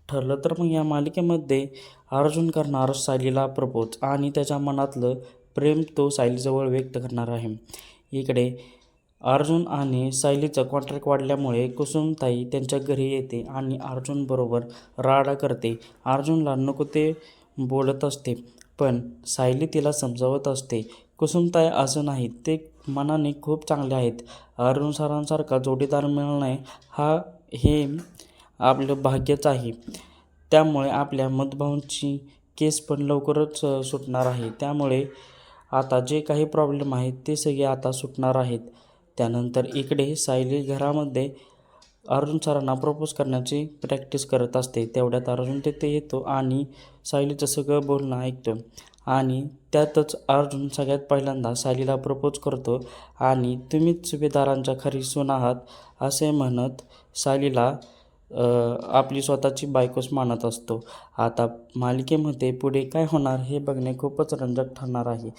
ठरलं तर मग या मालिकेमध्ये अर्जुन करणार सायलीला प्रपोज आणि त्याच्या मनातलं प्रेम तो सायलीजवळ व्यक्त करणार आहे. इकडे अर्जुन आणि सायलीचं कॉन्ट्रॅक्ट वाढल्यामुळे कुसुमताई त्यांच्या घरी येते आणि अर्जुनबरोबर राडा करते. अर्जुनला नको ते बोलत असते, पण सायली तिला समजावत असते. कुसुमताई असं नाही, ते मनाने खूप चांगले आहेत. अर्जुन सरांसारखा जोडीदार मिळणे हे आपलं भाग्यच आहे. त्यामुळे आपल्या मधुभाऊंची केस पण लवकरच सुटणार आहे. त्यामुळे आता जे काही प्रॉब्लेम आहेत ते सगळे आता सुटणार आहेत. त्यानंतर इकडे सायली घरामध्ये अर्जुन सरांना प्रपोज करण्याची प्रॅक्टिस करत असते. तेवढ्यात अर्जुन तिथे येतो आणि सायलीचं सगळं बोलणं ऐकतो आणि त्यातच अर्जुन सगळ्यात पहिल्यांदा सायलीला प्रपोज करतो आणि तुम्हीच सुभेदारांच्या खरी सून आहात असे म्हणत सायलीला आपली स्वतःची बायकोच मानत असतो. आता मालिकेमध्ये पुढे काय होणार हे बघणे खूपच रंजक ठरणार आहे.